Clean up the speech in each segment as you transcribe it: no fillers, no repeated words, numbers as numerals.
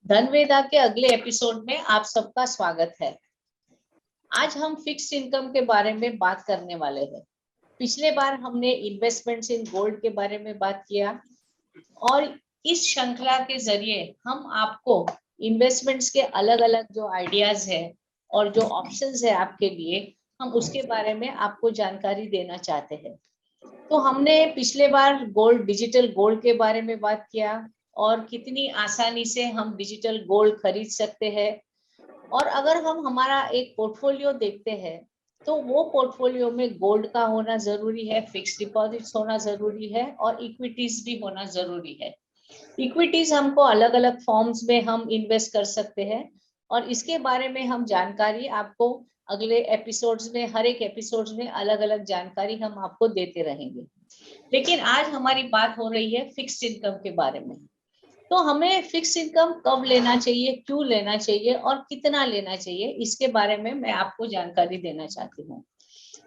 धनवेदा के अगले एपिसोड में आप सबका स्वागत है। आज हम फिक्स्ड इनकम के बारे में बात करने वाले हैं। पिछले बार हमने इन्वेस्टमेंट्स इन गोल्ड के बारे में बात किया और इस श्रृंखला के जरिए हम आपको इन्वेस्टमेंट्स के अलग अलग जो आइडियाज है और जो ऑप्शंस है आपके लिए, हम उसके बारे में आपको जानकारी देना चाहते हैं। तो हमने पिछले बार डिजिटल गोल्ड के बारे में बात किया और कितनी आसानी से हम डिजिटल गोल्ड खरीद सकते हैं। और अगर हम हमारा एक पोर्टफोलियो देखते हैं तो वो पोर्टफोलियो में गोल्ड का होना जरूरी है, फिक्स डिपॉजिट्स होना जरूरी है और इक्विटीज भी होना जरूरी है। इक्विटीज हमको अलग अलग फॉर्म्स में हम इन्वेस्ट कर सकते हैं और इसके बारे में हम जानकारी आपको अगले एपिसोड्स में, हर एक एपिसोड्स में अलग अलग जानकारी हम आपको देते रहेंगे। लेकिन आज हमारी बात हो रही है फिक्स्ड इनकम के बारे में। तो हमें फिक्स इनकम कब लेना चाहिए, क्यों लेना चाहिए और कितना लेना चाहिए, इसके बारे में मैं आपको जानकारी देना चाहती हूँ।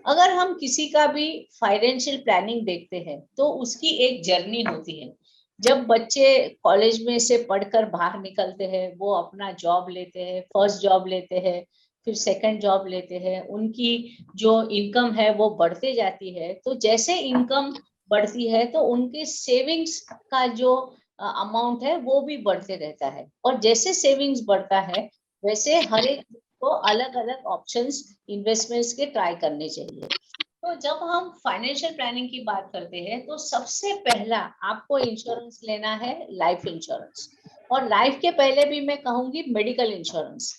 अगर हम किसी का भी फाइनेंशियल प्लानिंग देखते हैं तो उसकी एक जर्नी होती है। जब बच्चे कॉलेज में से पढ़कर बाहर निकलते हैं, वो अपना जॉब लेते हैं, फर्स्ट जॉब लेते हैं, फिर सेकंड जॉब लेते हैं, उनकी जो इनकम है वो बढ़ते जाती है। तो जैसे इनकम बढ़ती है तो उनके सेविंग्स का जो अमाउंट है वो भी बढ़ते रहता है। और जैसे सेविंग्स बढ़ता है वैसे हर एक को अलग अलग ऑप्शंस इन्वेस्टमेंट्स के ट्राई करने चाहिए। तो जब हम फाइनेंशियल प्लानिंग की बात करते हैं तो सबसे पहला आपको इंश्योरेंस लेना है, लाइफ इंश्योरेंस। और लाइफ के पहले भी मैं कहूंगी मेडिकल इंश्योरेंस,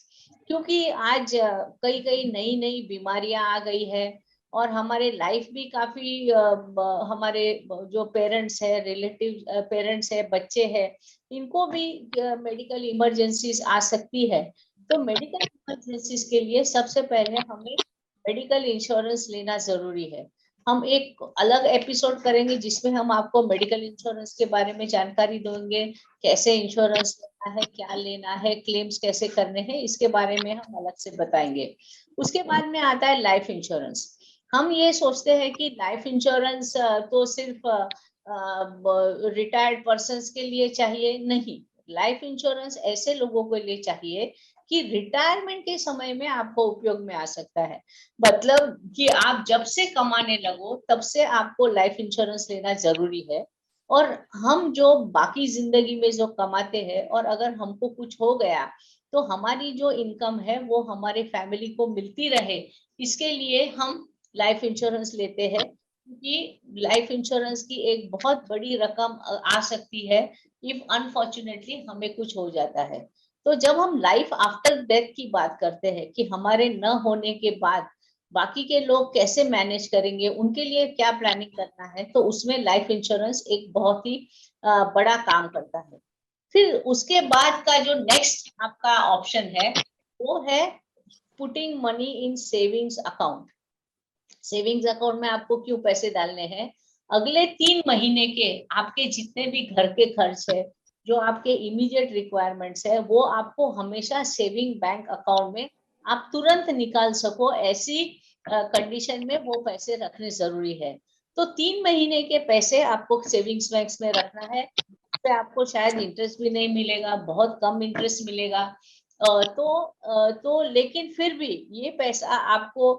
क्योंकि आज कई कई नई नई बीमारियां आ गई है और हमारे लाइफ भी काफी हमारे जो पेरेंट्स है, रिलेटिव पेरेंट्स है, बच्चे हैं, इनको भी मेडिकल इमरजेंसीज आ सकती है। तो मेडिकल इमरजेंसीज के लिए सबसे पहले हमें मेडिकल इंश्योरेंस लेना जरूरी है। हम एक अलग एपिसोड करेंगे जिसमें हम आपको मेडिकल इंश्योरेंस के बारे में जानकारी देंगे, कैसे इंश्योरेंस लेना है, क्या लेना है, क्लेम्स कैसे करने हैं, इसके बारे में हम अलग से बताएंगे। उसके बाद में आता है लाइफ इंश्योरेंस। हम ये सोचते हैं कि लाइफ इंश्योरेंस तो सिर्फ रिटायर्ड पर्सन्स के लिए चाहिए, नहीं। लाइफ इंश्योरेंस ऐसे लोगों के लिए चाहिए कि रिटायरमेंट के समय में आपको उपयोग में आ सकता है। मतलब कि आप जब से कमाने लगो तब से आपको लाइफ इंश्योरेंस लेना जरूरी है। और हम जो बाकी जिंदगी में जो कमाते हैं और अगर हमको कुछ हो गया तो हमारी जो इनकम है वो हमारे फैमिली को मिलती रहे, इसके लिए हम लाइफ इंश्योरेंस लेते हैं। क्योंकि लाइफ इंश्योरेंस की एक बहुत बड़ी रकम आ सकती है इफ अनफॉर्चुनेटली हमें कुछ हो जाता है। तो जब हम लाइफ आफ्टर डेथ की बात करते हैं कि हमारे न होने के बाद बाकी के लोग कैसे मैनेज करेंगे, उनके लिए क्या प्लानिंग करना है, तो उसमें लाइफ इंश्योरेंस एक बहुत ही बड़ा काम करता है। फिर उसके बाद का जो नेक्स्ट आपका ऑप्शन है वो है putting money in savings account. Savings account में आपको क्यों पैसे डालने हैं? अगले 3 महीने के आपके जितने भी घर के खर्च है, जो आपके इमीडिएट रिक्वायरमेंट्स है, वो आपको हमेशा सेविंग बैंक अकाउंट में आप तुरंत निकाल सको, ऐसी कंडीशन में वो पैसे रखने जरूरी है। तो 3 महीने के पैसे आपको सेविंग्स बैंक में रखना है। पे आपको शायद इंटरेस्ट भी नहीं मिलेगा, बहुत कम इंटरेस्ट मिलेगा। तो लेकिन फिर भी ये पैसा आपको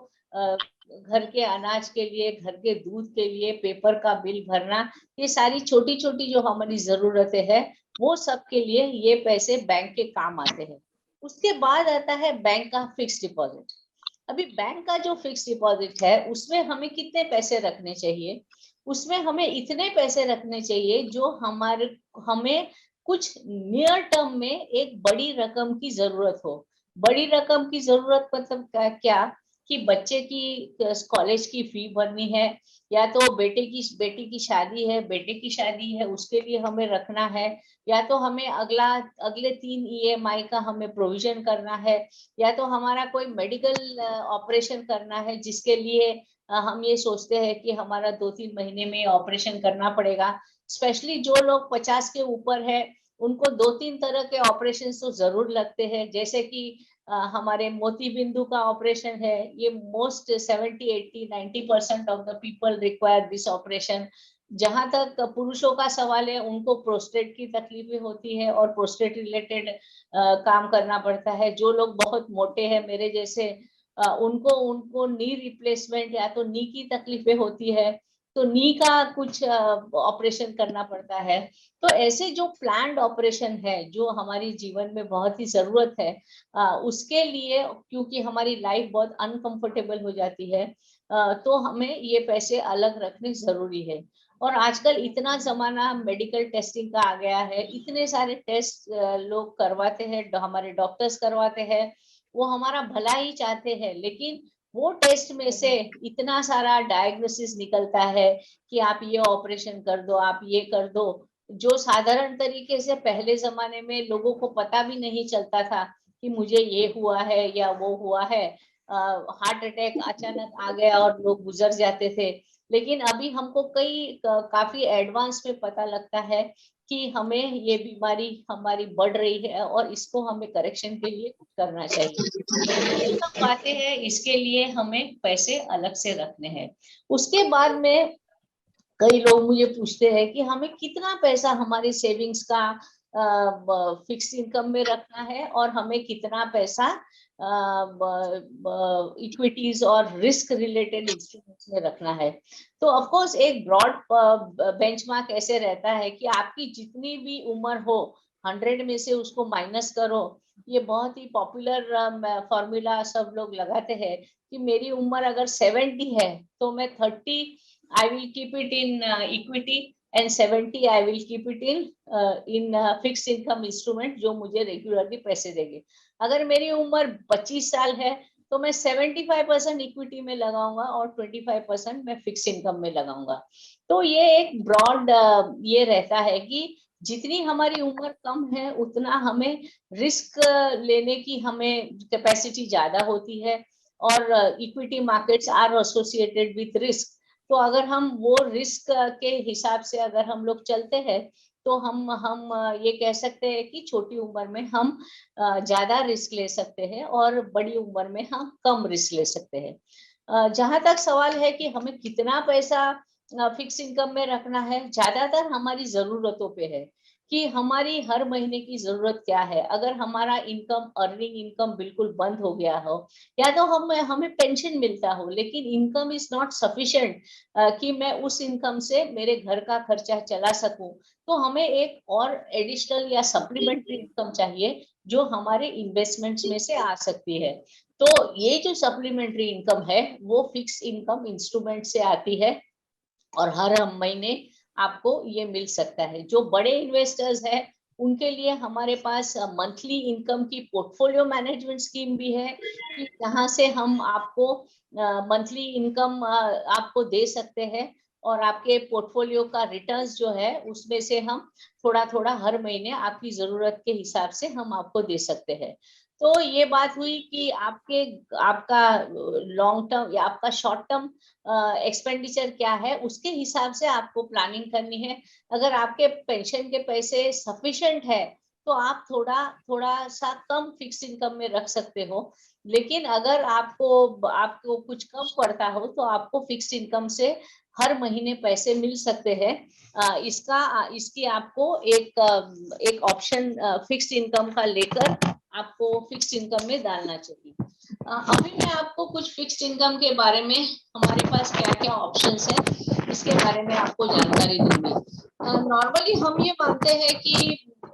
घर के अनाज के लिए, घर के दूध के लिए, पेपर का बिल भरना, ये सारी छोटी छोटी जो हमारी जरूरतें हैं, वो सब के लिए ये पैसे बैंक के काम आते हैं। उसके बाद आता है बैंक का फिक्स डिपॉजिट। अभी बैंक का जो फिक्स डिपॉजिट है उसमें हमें कितने पैसे रखने चाहिए? उसमें हमें इतने पैसे रखने चाहिए जो हमें कुछ नियर टर्म में एक बड़ी रकम की जरूरत हो। बड़ी रकम की जरूरत मतलब क्या कि बच्चे की कॉलेज की फी भरनी है, या तो बेटी की शादी है, बेटे की शादी है, उसके लिए हमें रखना है, या तो हमें अगले 3 EMI का हमें प्रोविजन करना है, या तो हमारा कोई मेडिकल ऑपरेशन करना है जिसके लिए हम ये सोचते हैं कि हमारा 2-3 महीने में ऑपरेशन करना पड़ेगा। स्पेशली जो लोग 50 के ऊपर है उनको 2-3 तरह के ऑपरेशन तो जरूर लगते हैं। जैसे कि हमारे मोती बिंदु का ऑपरेशन है, ये most 70-80-90% of the people require this operation. जहां तक पुरुषों का सवाल है, उनको प्रोस्टेट की तकलीफें होती है और प्रोस्टेट रिलेटेड काम करना पड़ता है। जो लोग बहुत मोटे हैं मेरे जैसे, उनको उनको नी रिप्लेसमेंट या तो नी की तकलीफें होती है, तो नी का कुछ ऑपरेशन करना पड़ता है। तो ऐसे जो प्लान्ड ऑपरेशन है जो हमारी जीवन में बहुत ही जरूरत है, उसके लिए क्योंकि हमारी लाइफ बहुत अनकंफर्टेबल हो जाती है, तो हमें ये पैसे अलग रखने जरूरी है। और आजकल इतना जमाना मेडिकल टेस्टिंग का आ गया है, इतने सारे टेस्ट लोग करवाते हैं, हमारे डॉक्टर्स करवाते हैं, वो हमारा भला ही चाहते हैं, लेकिन वो टेस्ट में से इतना सारा डायग्नोसिस निकलता है कि आप ये ऑपरेशन कर दो, आप ये कर दो, जो साधारण तरीके से पहले जमाने में लोगों को पता भी नहीं चलता था कि मुझे ये हुआ है या वो हुआ है। हार्ट अटैक अचानक आ गया और लोग गुजर जाते थे, लेकिन अभी हमको काफी एडवांस में पता लगता है कि हमें ये बीमारी हमारी बढ़ रही है और इसको हमें करेक्शन के लिए कुछ करना चाहिए। ये सब बातें हैं, इसके लिए हमें पैसे अलग से रखने हैं। उसके बाद में कई लोग मुझे पूछते हैं कि हमें कितना पैसा हमारी सेविंग्स का फिक्स इनकम में रखना है और हमें कितना पैसा इक्विटीज और रिस्क रिलेटेड इंस्ट्रूमेंट्स में रखना है। तो ऑफ कोर्स एक ब्रॉड बेंचमार्क ऐसे रहता है कि आपकी जितनी भी उम्र हो, 100 में से उसको माइनस करो। ये बहुत ही पॉपुलर फॉर्मूला सब लोग लगाते हैं कि मेरी उम्र अगर 70 है तो मैं 30 I will keep it in equity and 70 I will keep it in fixed income instrument जो मुझे रेगुलरली पैसे देंगे। अगर मेरी उम्र 25 साल है तो मैं 75% इक्विटी में लगाऊंगा और 25% मैं फिक्स इनकम में लगाऊंगा। तो ये एक ब्रॉड ये रहता है कि जितनी हमारी उम्र कम है उतना हमें रिस्क लेने की हमें कैपेसिटी ज्यादा होती है, और equity markets are associated with risk. तो अगर हम वो रिस्क के हिसाब से अगर हम लोग चलते हैं तो हम ये कह सकते हैं कि छोटी उम्र में हम ज्यादा रिस्क ले सकते हैं और बड़ी उम्र में हम कम रिस्क ले सकते हैं। जहां तक सवाल है कि हमें कितना पैसा फिक्स इनकम में रखना है, ज्यादातर हमारी जरूरतों पे है कि हमारी हर महीने की जरूरत क्या है। अगर हमारा इनकम अर्निंग इनकम बिल्कुल बंद हो गया हो, या तो हमें पेंशन मिलता हो लेकिन इनकम इज नॉट सफिशिएंट कि मैं उस इनकम से मेरे घर का खर्चा चला सकूं, तो हमें एक और एडिशनल या सप्लीमेंट्री इनकम चाहिए जो हमारे इन्वेस्टमेंट्स में से आ सकती है। तो ये जो सप्लीमेंट्री इनकम है वो फिक्स इनकम इंस्ट्रूमेंट से आती है और हर महीने आपको ये मिल सकता है। जो बड़े इन्वेस्टर्स हैं उनके लिए हमारे पास मंथली इनकम की पोर्टफोलियो मैनेजमेंट स्कीम भी है कि जहां से हम आपको मंथली इनकम आपको दे सकते हैं, और आपके पोर्टफोलियो का रिटर्न्स जो है उसमें से हम थोड़ा थोड़ा हर महीने आपकी जरूरत के हिसाब से हम आपको दे सकते हैं। तो ये बात हुई कि आपका लॉन्ग टर्म या आपका शॉर्ट टर्म एक्सपेंडिचर क्या है, उसके हिसाब से आपको प्लानिंग करनी है। अगर आपके पेंशन के पैसे सफिशिएंट है तो आप थोड़ा थोड़ा सा कम फिक्स इनकम में रख सकते हो, लेकिन अगर आपको आपको कुछ कम पड़ता हो तो आपको फिक्स इनकम से हर महीने पैसे मिल सकते हैं। इसकी आपको एक ऑप्शन फिक्स इनकम का लेकर आपको फिक्स इनकम में डालना चाहिए। अभी मैं आपको कुछ फिक्स्ड इनकम के बारे में हमारे पास क्या क्या ऑप्शंस है इसके बारे में आपको जानकारी दूंगी। नॉर्मली हम ये मानते हैं कि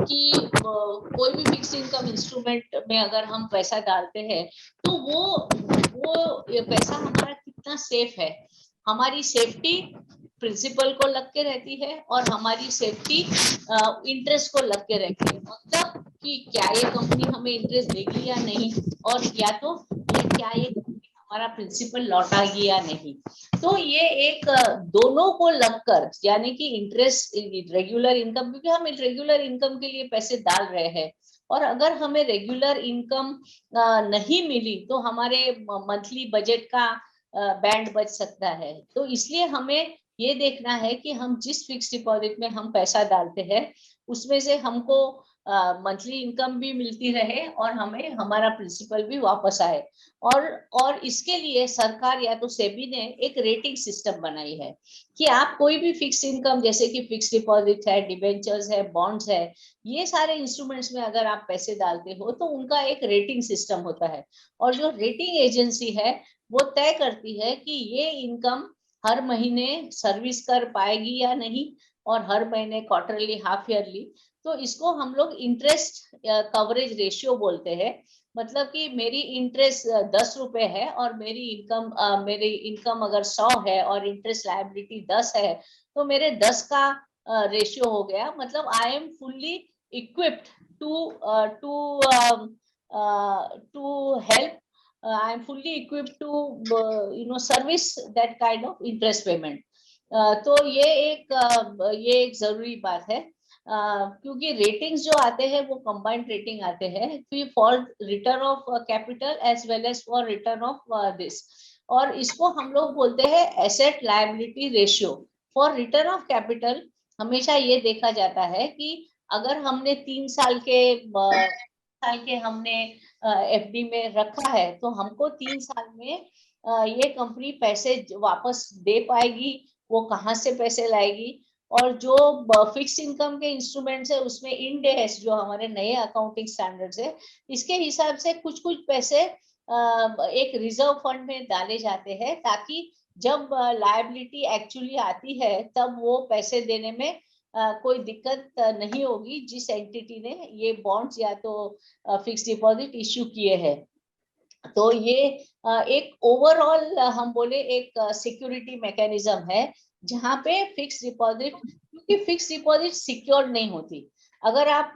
कोई भी फिक्स इनकम इंस्ट्रूमेंट में अगर हम पैसा डालते हैं तो वो ये पैसा हमारा कितना सेफ है। हमारी सेफ्टी प्रिंसिपल को लग के रहती है और हमारी सेफ्टी इंटरेस्ट को लग के रहती है। मतलब कि क्या ये कंपनी हमें इंटरेस्ट देगी या नहीं, और या तो क्या ये कंपनी हमारा प्रिंसिपल लौटाएगी या नहीं। तो ये एक दोनों को लगकर, यानी कि इंटरेस्ट रेगुलर इनकम, क्योंकि हम रेगुलर इनकम के लिए पैसे डाल रहे हैं, और अगर हमें रेगुलर इनकम नहीं मिली तो हमारे मंथली बजट का बैंड बच सकता है। तो इसलिए हमें ये देखना है कि हम जिस फिक्स डिपॉजिट में हम पैसा डालते हैं उसमें से हमको मंथली इनकम भी मिलती रहे और हमें हमारा प्रिंसिपल भी वापस आए। और इसके लिए सरकार या तो सेबी ने एक रेटिंग सिस्टम बनाई है कि आप कोई भी फिक्स इनकम जैसे कि फिक्स डिपॉजिट है, डिबेंचर्स है, बॉन्ड्स है, ये सारे इंस्ट्रूमेंट्स में अगर आप पैसे डालते हो तो उनका एक रेटिंग सिस्टम होता है। और जो रेटिंग एजेंसी है वो तय करती है कि ये इनकम हर महीने सर्विस कर पाएगी या नहीं, और हर महीने क्वार्टरली, हाफ ईयरली। तो इसको हम लोग इंटरेस्ट कवरेज रेशियो बोलते हैं। मतलब कि मेरी इंटरेस्ट 10 रुपए है और मेरी इनकम अगर 100 है और इंटरेस्ट लायबिलिटी 10 है, तो मेरे 10 का रेशियो हो गया। मतलब I am fully equipped to to help, I am fully equipped to service that kind of interest payment. तो ये एक जरूरी बात है, क्योंकि रेटिंग्स जो आते हैं वो कंबाइंड रेटिंग आते हैं for return of capital as well as for return of this. और इसको हम लोग बोलते हैं asset liability ratio. For return of capital हमेशा ये देखा जाता है कि अगर हमने 3 साल के हमने एफडी में रखा है तो हमको 3 साल में ये कंपनी पैसे वापस दे पाएगी, वो कहाँ से पैसे लाएगी। और जो फिक्स इनकम के इंस्ट्रूमेंट्स है उसमें इंड एस जो हमारे नए अकाउंटिंग स्टैंडर्ड्स है, इसके हिसाब से कुछ कुछ पैसे एक रिजर्व फंड में डाले जाते हैं, ताकि जब लायबिलिटी एक्चुअली आती है तब वो पैसे देने में कोई दिक्कत नहीं होगी, जिस एंटिटी ने ये बॉन्ड्स या तो फिक्स डिपॉजिट इश्यू किए हैं। तो ये एक ओवरऑल हम बोले एक सिक्योरिटी मैकेनिज्म है, जहाँ पे फिक्स डिपॉजिट, क्योंकि फिक्स डिपॉजिट सिक्योर नहीं होती। अगर आप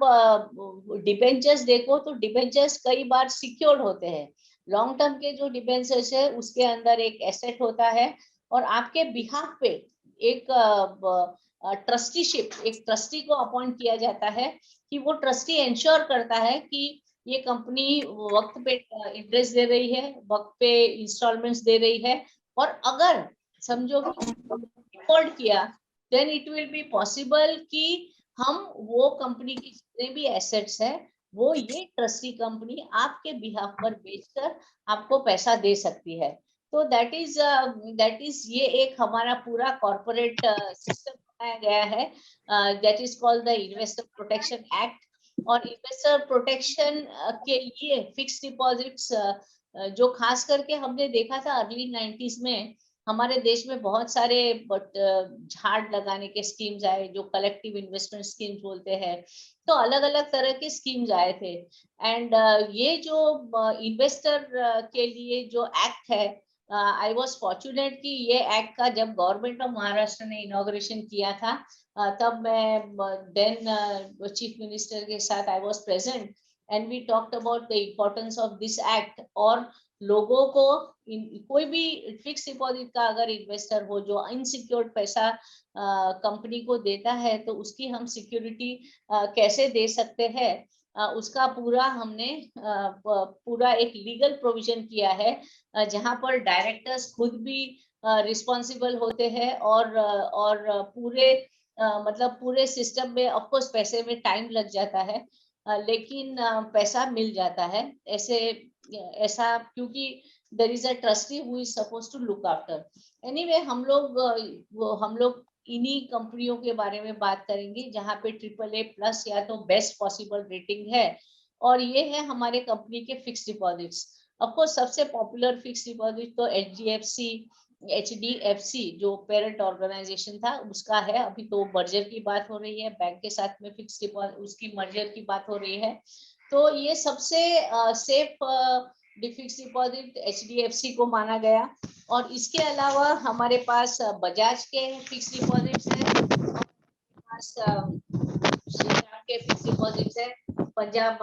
डिबेंचर्स देखो तो डिबेंचर्स कई बार सिक्योर्ड होते हैं। लॉन्ग टर्म के जो डिबेंचर्स है उसके अंदर एक एसेट होता है, और आपके बिहाफ पे एक ट्रस्टीशिप, एक ट्रस्टी को अपॉइंट किया जाता है कि वो ट्रस्टी इंश्योर करता है कि ये कंपनी वक्त पे इंटरेस्ट दे रही है, वक्त पे इंस्टॉलमेंट्स दे रही है। और अगर समझो डिफॉल्ट किया, then it will be possible कि हम वो कंपनी की जितने भी एसेट्स है वो ये ट्रस्टी कंपनी आपके बिहाफ पर बेचकर आपको पैसा दे सकती है। तो दैट इज ये एक हमारा पूरा कॉर्पोरेट सिस्टम बनाया गया है, that is called the investor protection act. और इन्वेस्टर प्रोटेक्शन के लिए फिक्स डिपॉजिट्स जो खास करके हमने देखा था अर्ली 90s में, हमारे देश में बहुत सारे झाड़ लगाने के स्कीम्स आए जो कलेक्टिव इन्वेस्टमेंट स्कीम्स बोलते हैं। तो अलग अलग तरह के स्कीम्स आए थे। एंड ये जो इन्वेस्टर के लिए जो एक्ट है, आई वॉज फॉर्चुनेट कि ये एक्ट का जब गवर्नमेंट ऑफ महाराष्ट्र ने इनॉग्रेशन किया था, तब मैं देन चीफ मिनिस्टर के साथ I was present, and we talked about the importance of this act. और लोगों को कोई भी फिक्स डिपॉजिट का अगर इन्वेस्टर हो जो अनसिक्योर्ड पैसा कंपनी को देता है, तो उसकी हम सिक्योरिटी कैसे दे सकते हैं, उसका पूरा हमने पूरा एक लीगल प्रोविजन किया है, जहां पर डायरेक्टर्स खुद भी रिस्पॉन्सिबल होते हैं। और पूरे मतलब पूरे सिस्टम में ऑफ कोर्स पैसे में टाइम लग जाता है, लेकिन पैसा मिल जाता है। ऐसा क्योंकि there is a trustee who is supposed to look after. Anyway हम लोग इन्हीं कंपनियों के बारे में बात करेंगे जहाँ पे AAA+ या तो बेस्ट पॉसिबल रेटिंग है। और ये है हमारे कंपनी के फिक्स डिपॉजिट्स। ऑफ कोर्स सबसे पॉपुलर फिक्स डिपॉजिट तो HDFC जो पेरेंट ऑर्गेनाइजेशन था उसका है। अभी तो मर्जर की बात हो रही है बैंक के साथ में, फिक्स डिपॉजिट उसकी मर्जर की बात हो रही है। तो ये सबसे सेफ फिक्स डिपॉजिट HDFC को माना गया। और इसके अलावा हमारे पास बजाज के फिक्स डिपॉजिट्स है, श्रीराम के फिक्स डिपॉजिट्स है, पंजाब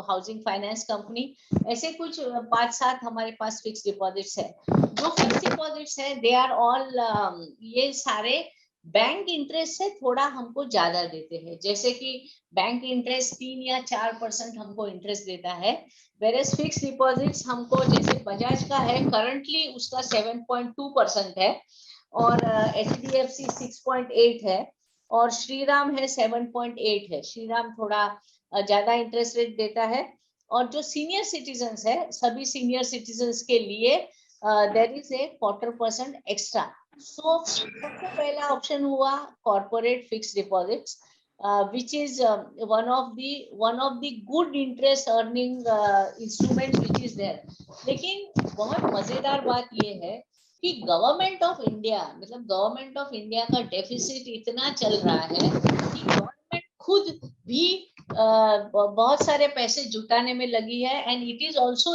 हाउसिंग फाइनेंस कंपनी, ऐसे कुछ 5-7 हमारे पास फिक्स डिपॉजिट्स है। जो फिक्स डिपॉजिट्स है दे आर ऑल, ये सारे बैंक इंटरेस्ट से थोड़ा हमको ज्यादा देते हैं। जैसे कि बैंक इंटरेस्ट 3 या 4% हमको इंटरेस्ट देता है, वेरेस फिक्स डिपॉजिट्स हमको, जैसे बजाज का है करंटली उसका 7.2% है, और HDFC 6.8 है, और श्रीराम है 7.8 है। श्रीराम थोड़ा ज्यादा इंटरेस्ट रेट देता है। और जो सीनियर सिटीजन्स है, सभी सीनियर सिटीजन्स के लिए देयर इज ए 0.25% एक्स्ट्रा। सो सबसे पहला ऑप्शन हुआ corporate fix deposits, which is one of the good interest earning instruments which is there। लेकिन बहुत मजेदार बात ये है कि गवर्नमेंट ऑफ इंडिया, मतलब गवर्नमेंट ऑफ इंडिया का डेफिसिट इतना चल रहा है कि गवर्नमेंट खुद भी बहुत सारे पैसे जुटाने में लगी है, and it is also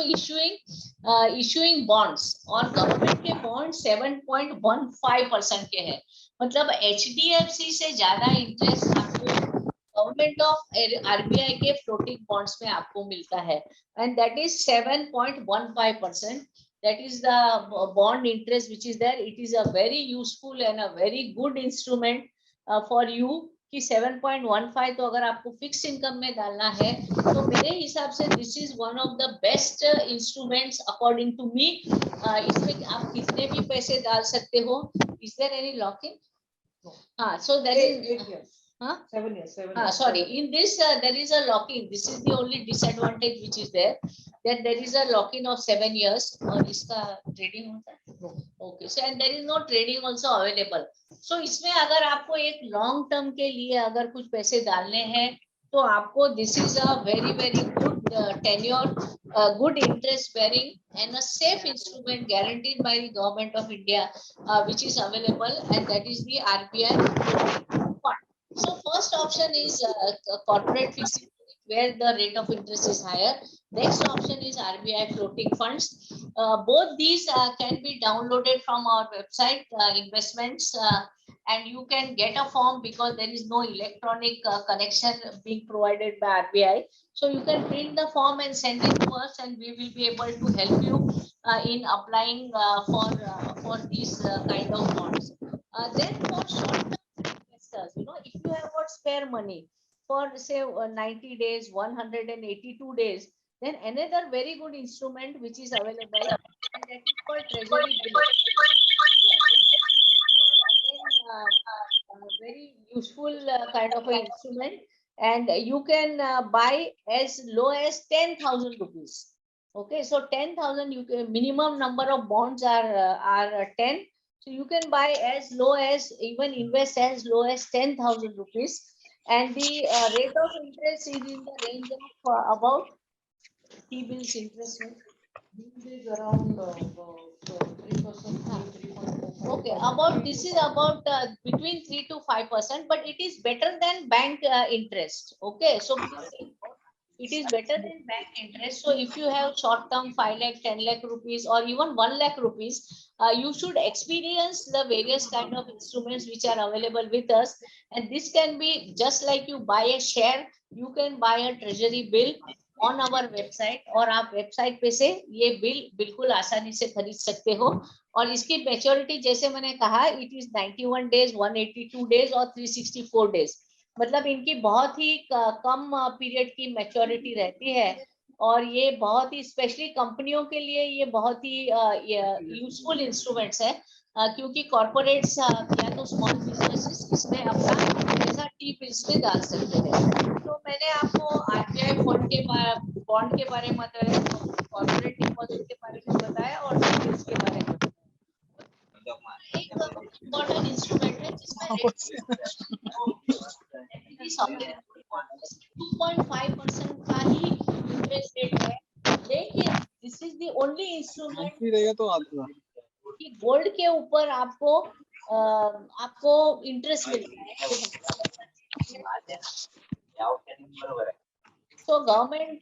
issuing bonds. और गवर्नमेंट के बॉन्ड 7.15% के हैं। मतलब HDFC से ज्यादा इंटरेस्ट आपको गवर्नमेंट ऑफ RBI के फ्लोटिंग बॉन्ड्स में आपको मिलता है, and that is 7.15%। that is the bond interest which is there। it is a very useful and a very good instrument for you कि 7.15 तो अगर आपको फिक्स इनकम में डालना है तो मेरे हिसाब से this is one of the best instruments according to me. इसमें आप कितने भी पैसे डाल सकते हो। Is there any lock in? हाँ, so that is 8 years. 7 years. Sorry, in this there is a lock-in. This is the only disadvantage which is there, that there is a lock-in of 7 years और इसका trading होता है। Okay, so and there is no trading also available। So इसमें अगर आपको एक long term के लिए अगर कुछ पैसे डालने हैं तो आपको this is a very good tenure, good interest bearing and a safe instrument guaranteed by the government of India, which is available, and that is the RBI fund। So first option is corporate fixed where the rate of interest is higher। Next option is RBI floating funds। Both these can be downloaded from our website, investments, and you can get a form because there is no electronic connection being provided by RBI। So you can print the form and send it to us, and we will be able to help you in applying for these kind of bonds। Then for short-term investors, if you have got spare money for say 90 days, 182 days, then another very good instrument which is available, and that is called treasury bill। Very useful kind of an instrument, and you can buy as low as 10,000 rupees। Okay, so 10,000, you can, minimum number of bonds are 10, so you can buy as low as, even invest as low as 10,000 rupees, and the rate of interest is in the range of about T-bills interest rate is around 3%. Okay, about this is about between 3 to 5%, but it is better than bank interest। Okay, so it is better than bank interest। So if you have short term 5 lakh, 10 lakh rupees, or even 1 lakh rupees, you should experience the various kind of instruments which are available with us, and this can be just like you buy a share, you can buy a treasury bill on our website, और आप website पे से ये bill बिल्कुल आसानी से खरीद सकते हो। और इसकी मैच्योरिटी जैसे मैंने कहा, इट इज 91 डेज, 182 डेज और 364 डेज। मतलब इनकी बहुत ही कम पीरियड की मैच्योरिटी रहती है, और ये बहुत ही स्पेशली कंपनियों के लिए ये बहुत ही यूजफुल इंस्ट्रूमेंट्स है, क्योंकि कॉर्पोरेट्स या तो स्मॉल बिजनेसेस इसमें अपना पैसा T-bills में डाल सकते हैं। तो मैंने आपको RBI फंड के बॉन्ड के बारे में बताया, कॉर्पोरेट डिपॉजिट के बारे में बताया, और T-bills के बारे में। एक इम्पोर्टेंट इंस्ट्रूमेंट है जिसमें 2.5% का ही इंटरेस्ट रेट है, लेकिन this is the only instrument कि गोल्ड के ऊपर आपको इंटरेस्ट मिलता है। So government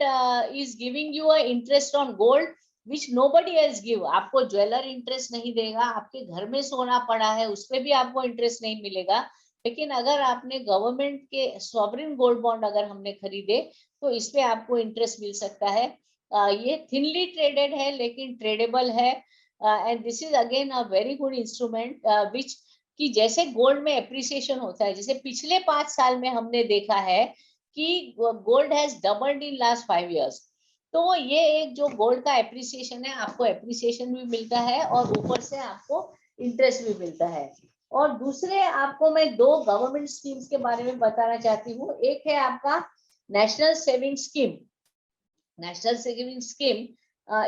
is giving you a interest on gold which nobody else give। आपको ज्वेलर इंटरेस्ट नहीं देगा, आपके घर में सोना पड़ा है उस पे भी आपको इंटरेस्ट नहीं मिलेगा, लेकिन अगर आपने गवर्नमेंट के सॉवरेन गोल्ड बॉन्ड अगर हमने खरीदे तो इस पे आपको इंटरेस्ट मिल सकता है। ये थिनली ट्रेडेड है लेकिन ट्रेडेबल है, and this is again a very good instrument which कि जैसे गोल्ड में एप्रिसिएशन होता है, जैसे पिछले 5 साल में हमने देखा है कि gold has doubled in last 5 years। तो ये एक जो गोल्ड का एप्रिसिएशन है, आपको एप्रिसिएशन भी मिलता है और ऊपर से आपको इंटरेस्ट भी मिलता है। और दूसरे आपको मैं दो गवर्नमेंट स्कीम्स के बारे में बताना चाहती हूँ। एक है आपका national saving scheme. National saving scheme,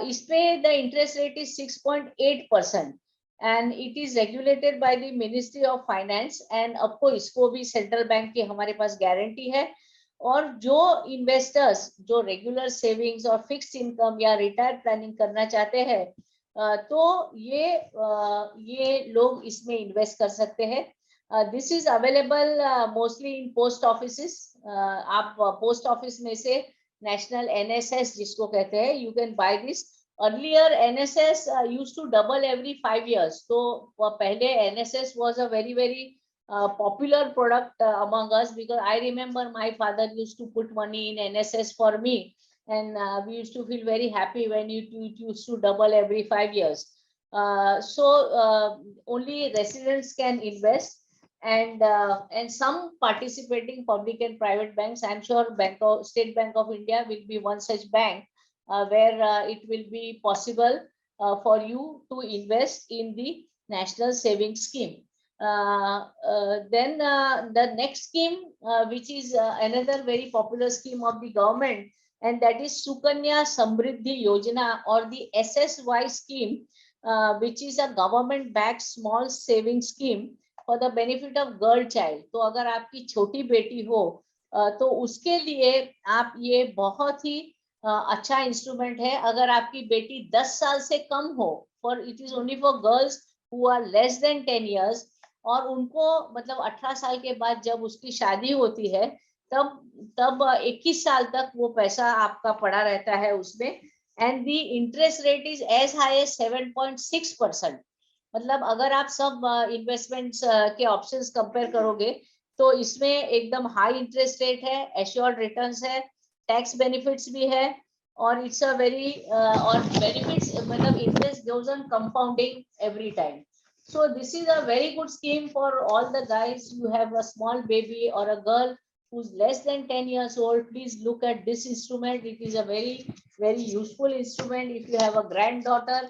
इस पे the interest rate is 6.8% and it is regulated by the ministry of finance and आपको इसको भी सेंट्रल बैंक की हमारे पास गारंटी है। और जो इन्वेस्टर्स जो रेगुलर सेविंग्स और फिक्स्ड इनकम या रिटायर प्लानिंग करना चाहते हैं तो ये लोग इसमें इन्वेस्ट कर सकते हैं। This is available mostly in post offices. आप पोस्ट ऑफिस में से नेशनल एनएसएस जिसको कहते हैं, you can buy this. Earlier NSS used to double every 5 years, तो पहले NSS was a very very popular product among us, because I remember my father used to put money in NSS for me, and we used to feel very happy when it used to double every 5 years. Only residents can invest, and some participating public and private banks. I'm sure State Bank of India will be one such bank where it will be possible for you to invest in the national savings scheme. Then the next scheme, which is another very popular scheme of the government, and that is Sukanya Samriddhi Yojana, or the SSY scheme, which is a government-backed small saving scheme for the benefit of girl child. तो अगर आपकी छोटी बेटी हो तो उसके लिए आप ये बहुत ही अच्छा इंस्ट्रूमेंट है। अगर आपकी बेटी 10 साल से कम हो, for it is only for girls who are less than 10 years, और उनको मतलब 18 साल के बाद जब उसकी शादी होती है तब 21 साल तक वो पैसा आपका पड़ा रहता है उसमें, and the interest rate is as high as 7.6%। मतलब अगर आप सब इन्वेस्टमेंट्स के ऑप्शंस कंपेयर करोगे तो इसमें एकदम हाई इंटरेस्ट रेट है, एश्योर्ड रिटर्न्स है, टैक्स बेनिफिट्स भी है, और इट्स अ वेरी और बेनिफिट्स मतलब interest goes on compounding every time. So this is a very good scheme for all the guys. You have a small baby or a girl who's less than 10 years old, please look at this instrument. It is a very very useful instrument. If you have a granddaughter,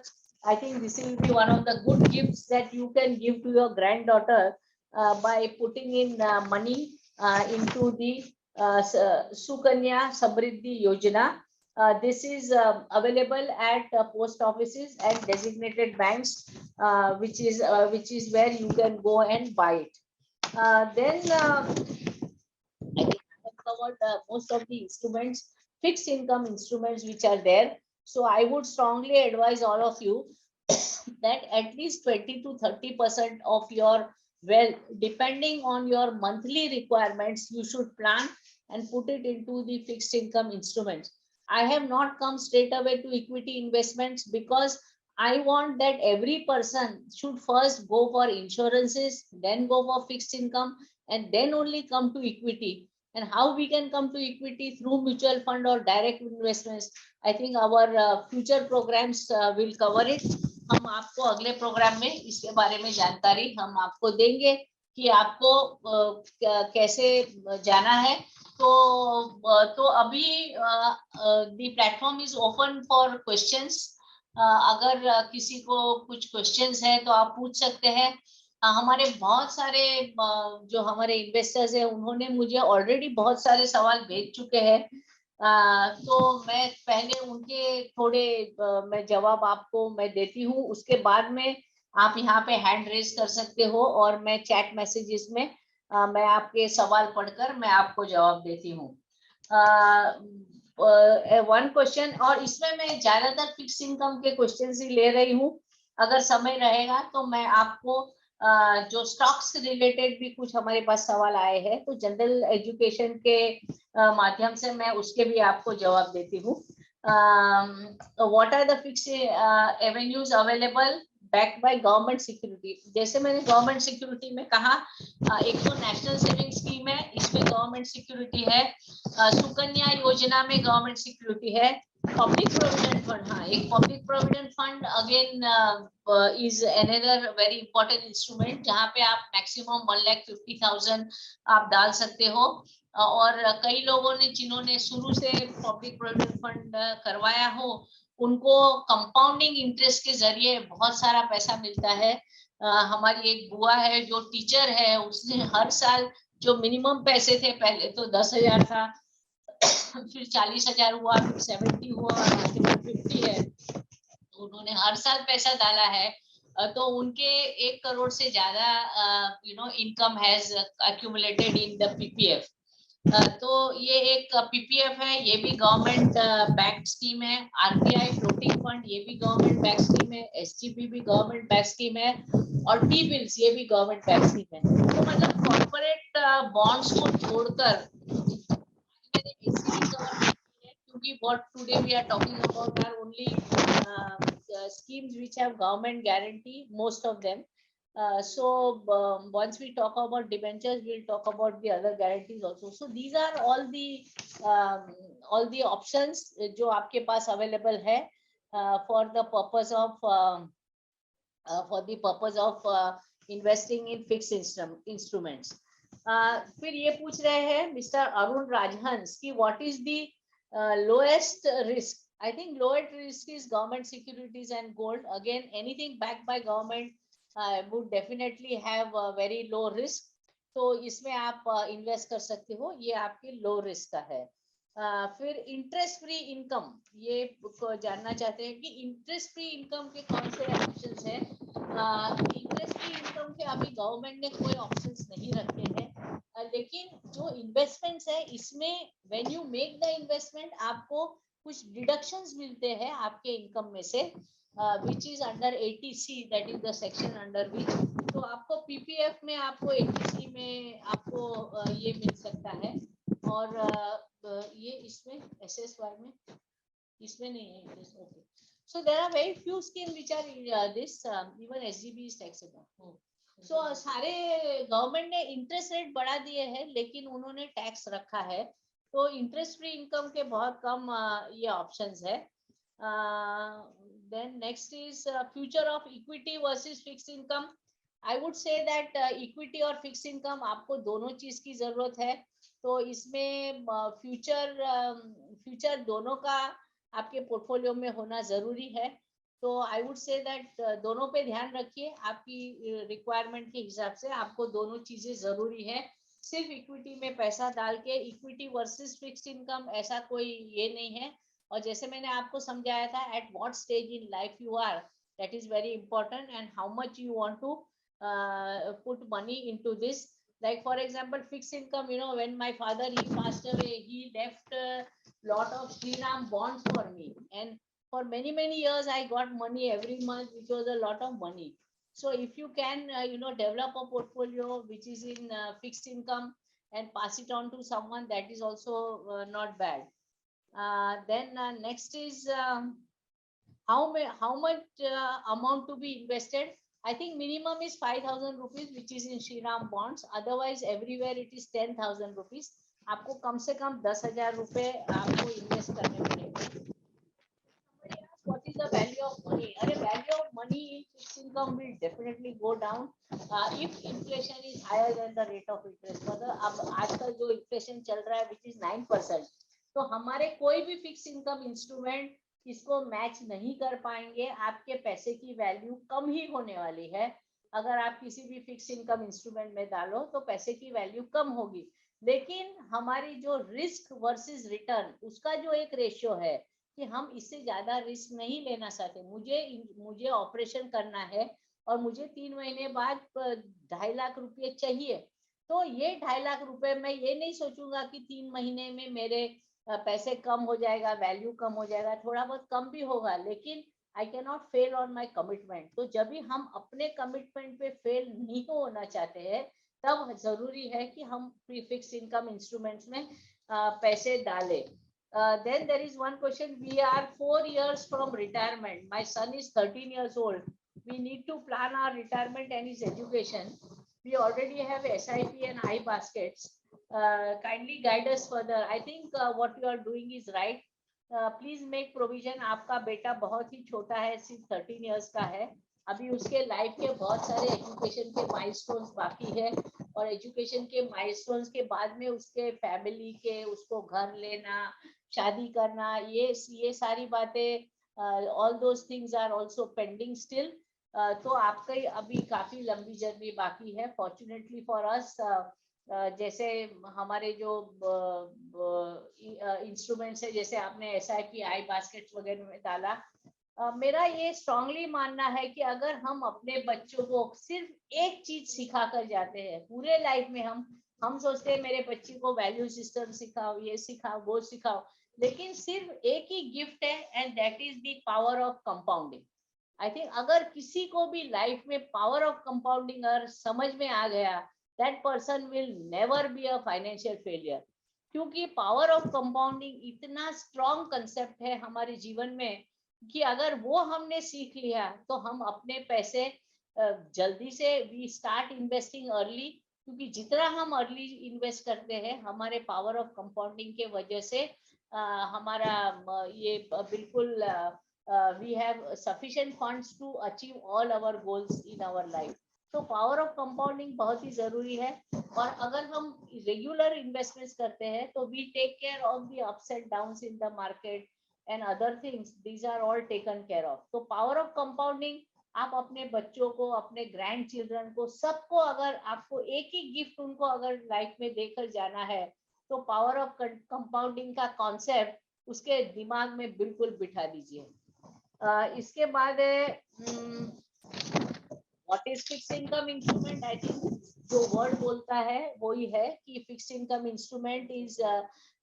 I think this will be one of the good gifts that you can give to your granddaughter by putting in money into the Sukanya Samriddhi Yojana. This is available at post offices and designated banks, which is where you can go and buy it. Then I think I have covered most of the instruments, fixed income instruments which are there. So I would strongly advise all of you that at least 20 to 30% of your wealth, depending on your monthly requirements, you should plan and put it into the fixed income instruments. I have not come straight away to equity investments because I want that every person should first go for insurances, then go for fixed income, and then only come to equity. And how we can come to equity through mutual fund or direct investments, I think our future programs will cover it. हम आपको अगले programme में इसके बारे में जानकारी हम आपको देंगे कि आपको कैसे जाना है। तो अभी the platform is open for questions. अगर किसी को कुछ क्वेश्चंस है तो आप पूछ सकते हैं। हमारे बहुत सारे जो हमारे इन्वेस्टर्स हैं उन्होंने मुझे ऑलरेडी बहुत सारे सवाल भेज चुके हैं, तो मैं पहले उनके थोड़े मैं जवाब आपको मैं देती हूँ, उसके बाद में आप यहाँ पे हैंड रेज कर सकते हो और मैं चैट मैसेजेस में मैं आपके सवाल पढ़कर मैं आपको जवाब देती हूँ। वन क्वेश्चन, और इसमें मैं ज्यादातर फिक्स इनकम के क्वेश्चन ही ले रही हूँ। अगर समय रहेगा तो मैं आपको जो स्टॉक्स रिलेटेड भी कुछ हमारे पास सवाल आए हैं तो जनरल एजुकेशन के माध्यम से मैं उसके भी आपको जवाब देती हूँ। What are the fix avenues available backed by government security? जैसे मैंने गवर्नमेंट सिक्योरिटी में कहा, एक तो नेशनल सेविंग स्कीम है, इसमें गवर्नमेंट सिक्योरिटी है। सुकन्या योजना में गवर्नमेंट सिक्योरिटी है। पब्लिक प्रोविडेंट फंड, हाँ, एक public provident fund again is another very important instrument जहाँ पे आप मैक्सिमम 1,50,000 आप डाल सकते हो। और कई लोगों ने जिन्होंने शुरू से पब्लिक प्रोविडेंट फंड करवाया हो उनको कंपाउंडिंग इंटरेस्ट के जरिए बहुत सारा पैसा मिलता है। हमारी एक बुआ है जो टीचर है, उसने हर साल जो मिनिमम पैसे थे, पहले तो 10,000 था, फिर 40,000 हुआ, फिर 70 हुआ, उसके बाद 50 है, तो उन्होंने हर साल पैसा डाला है। तो उनके 1 करोड़ से ज्यादा income has accumulated in the PPF. तो ये एक पीपीएफ है, ये भी गवर्नमेंट बैक स्कीम है। आरबीआई फ्लोटिंग फंड, ये भी गवर्नमेंट बैक स्कीम है। एसजीपी भी गवर्नमेंट बैक स्कीम है, और टी बिल्स, ये भी गवर्नमेंट बैक स्कीम है। तो मतलब कॉर्पोरेट बॉन्ड्स को छोड़कर मैंने बेसिकली कवर की है, क्योंकि what today we are talking about are only schemes which have government guarantee, most of them. Once we talk about debentures, we'll talk about the other guarantees also. So these are all the options जो आपके पास available है for the purpose of investing in fixed instruments. फिर ये पूछ रहे हैं mister Arun राजहंस कि what is the lowest risk. I think lowest risk is government securities and gold. Again anything backed by government would definitely have very low risk. तो इसमें आप invest कर सकते हो, ये आपके लो रिस्क का है. फिर इंटरेस्ट फ्री इनकम, ये जानना चाहते हैं कि इंटरेस्ट फ्री इनकम के कौन से ऑप्शंस हैं. इंटरेस्ट फ्री इनकम के अभी गवर्नमेंट ने कोई ऑप्शंस नहीं रखे हैं, लेकिन जो इन्वेस्टमेंट्स है इसमें when you make the investment आपको कुछ डिडक्शंस मिलते हैं आपके इनकम में से, which is under 80C, that is the section under which. तो आपको पीपीएफ में, आपको 80C में आपको ये मिल सकता है, और ये इसमें एसएसवाई में इसमें नहीं है. Okay, so there are very few schemes which are this even SGB is taxable. So सारे गवर्नमेंट ने इंटरेस्ट रेट बढ़ा दिए हैं, लेकिन उन्होंने टैक्स रखा है, तो इंटरेस्ट फ्री इनकम के बहुत कम ये ऑप्शंस है. Then next is future of equity versus fixed income. I would say that equity और फिक्स्ड इनकम आपको दोनों चीज की जरूरत है. तो इसमें फ्यूचर दोनों का आपके पोर्टफोलियो में होना जरूरी है. तो आई वुड से दैट दोनों पे ध्यान रखिए, आपकी रिक्वायरमेंट के हिसाब से आपको दोनों चीजें जरूरी है. सिर्फ इक्विटी में पैसा डाल के इक्विटी वर्सेस फिक्स्ड इनकम ऐसा कोई ये नहीं है. और जैसे मैंने आपको समझाया था, at what stage in life you are, that is very important, and how much you want to put money into this. Like for example, fixed income, when my father he passed away, he left a lot of Shriram bonds for me, and for many years I got money every month, which was a lot of money. So if you can develop a portfolio which is in fixed income and pass it on to someone, that is also not bad. Then next is how much amount to be invested. I think minimum is 5,000 rupees, which is in Shriram bonds. Otherwise, everywhere it is 10,000 rupees. आपको कम से कम 10,000 रुपए आपको invest करने पड़ेंगे. What is the value of money? अरे value of money in fixed income will definitely go down if inflation is higher than the rate of interest. मतलब अब आजकल जो inflation चल रहा है, which is 9%, तो हमारे कोई भी फिक्स इनकम इंस्ट्रूमेंट इसको मैच नहीं कर पाएंगे. आपके पैसे की वैल्यू कम ही होने वाली है. अगर आप किसी भी फिक्स इनकम इंस्ट्रूमेंट में डालो तो पैसे की वैल्यू कम होगी, लेकिन हमारी जो रिस्क वर्सेस रिटर्न, उसका जो एक रेशियो है कि हम इससे ज्यादा रिस्क नहीं लेना चाहते. मुझे ऑपरेशन करना है और मुझे 3 महीने बाद 2.5 लाख रुपए चाहिए, तो ये 2.5 लाख रुपए मैं ये नहीं सोचूंगा कि 3 महीने में मेरे पैसे कम हो जाएगा, वैल्यू कम हो जाएगा. थोड़ा बहुत कम भी होगा, लेकिन I can not fell on my commitment. तो जब भी हम अपने कमिटमेंट पे फेल नहीं होना चाहते हैं, तब जरूरी है कि हम प्रीफिक्स इनकम इंस्ट्रूमेंट्स में पैसे डालें. Then there is one question. We are 4 years from retirement. My son is 13 years old. We need to plan our retirement and his education. We already have SIP and iBaskets. Kindly guide us further. I think what you are doing is right. Please make provision. आपका बेटा बहुत ही छोटा है, सिर्फ 13 years का है. अभी उसके लाइफ के बहुत सारे एजुकेशन के माइलस्टोन्स बाकी है, और एजुकेशन के माइलस्टोन्स के बाद में उसके फैमिली के, उसको घर लेना, शादी करना, ये सारी बातें, all those things are also pending still. तो आपका अभी काफी लंबी जर्नी बाकी है। फॉर्चुनेटली फॉर अस, जैसे हमारे जो इंस्ट्रूमेंट्स है, जैसे आपने SIP आई बास्केट वगैरह में डाला, मेरा ये स्ट्रांगली मानना है कि अगर हम अपने बच्चों को सिर्फ एक चीज सिखा कर जाते हैं पूरे लाइफ में, हम सोचते हैं मेरे बच्चे को वैल्यू सिस्टम सिखाओ, ये सिखाओ, वो सिखाओ, लेकिन सिर्फ एक ही गिफ्ट है, and that is the power of compounding. I think अगर किसी को भी लाइफ में पावर ऑफ कंपाउंडिंग अगर समझ में आ गया, that person will never be a financial failure. क्योंकि पावर ऑफ कंपाउंडिंग इतना स्ट्रॉन्ग कंसेप्ट है हमारे जीवन में कि अगर वो हमने सीख लिया तो हम अपने पैसे जल्दी से, वी स्टार्ट इन्वेस्टिंग अर्ली। क्योंकि जितना हम अर्ली इन्वेस्ट करते हैं, हमारे पावर ऑफ कंपाउंडिंग के वजह से हमारा ये बिल्कुल we have sufficient funds to achieve all our goals in our life. तो पावर ऑफ कंपाउंडिंग बहुत ही जरूरी है। और अगर हम रेगुलर इन्वेस्टमेंट्स करते हैं तो we take care of the ups and downs in the market and other things, these are all taken care of. तो पावर ऑफ कंपाउंडिंग आप अपने बच्चों को, अपने ग्रैंड चिल्ड्रन को, सबको, अगर आपको एक ही गिफ्ट उनको अगर लाइफ में देकर जाना है, तो पावर ऑफ कंपाउंडिंग का कॉन्सेप्ट उसके दिमाग में बिल्कुल बिठा दीजिए। इसके बाद what is fixed income instrument. I think जो वर्ड बोलता है वही है कि fixed income instrument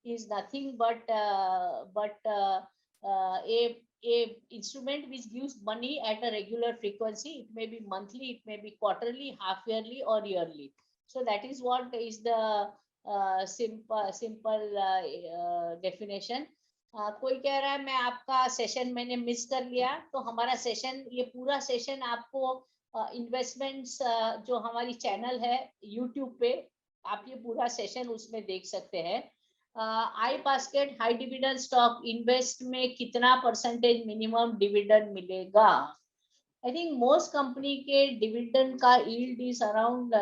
is nothing but a instrument which gives money at a regular frequency. It may be monthly, it may be quarterly, half yearly or yearly. So that is what is the simple definition. कोई कह रहा है मैं आपका session मैंने miss कर लिया, तो हमारा सेशन, ये पूरा सेशन आपको इन्वेस्टमेंट्स जो हमारी चैनल है यूट्यूब पे, आप ये पूरा सेशन उसमें देख सकते हैं। I basket high dividend stock invest में कितना परसेंटेज मिनिमम डिविडेंड मिलेगा। आई थिंक मोस्ट कंपनी के डिविडेंड का yield is around,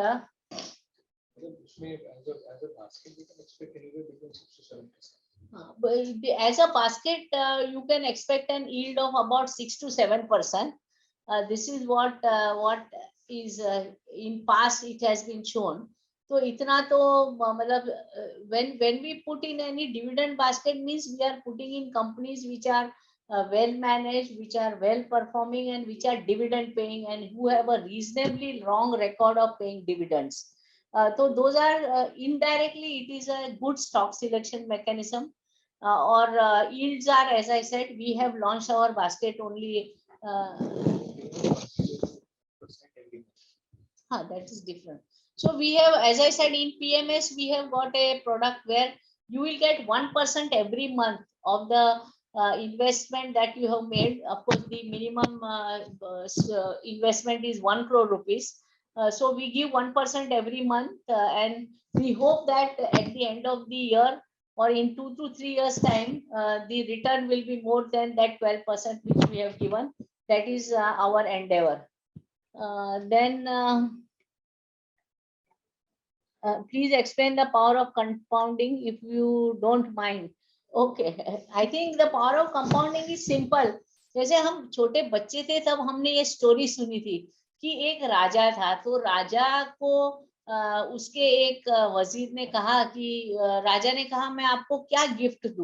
as a basket you can expect an yield of about 6 to 7%. This is what is in past it has been shown. तो इतना तो मतलब when we put in any dividend basket means we are putting in companies which are well managed, which are well performing, and which are dividend paying, and who have a reasonably long record of paying dividends. So those are indirectly it is a good stock selection mechanism. Or yields are, as I said, we have launched our basket only. That is different. So we have, as I said, in PMS we have got a product where you will get 1% every month of the investment that you have made. Of course, the minimum investment is 1 crore rupees. So we give 1% every month, and we hope that at the end of the year or in 2 to 3 years time, the return will be more than that 12% which we have given. That is our endeavor. Please explain the power of compounding if you don't mind. Okay, I think the power of compounding is simple. जैसे हम छोटे बच्चे थे तब हमने ये story सुनी थी कि एक राजा था, तो राजा को उसके एक वजीर ने कहा कि राजा ने कहा मैं आपको क्या गिफ्ट दूं।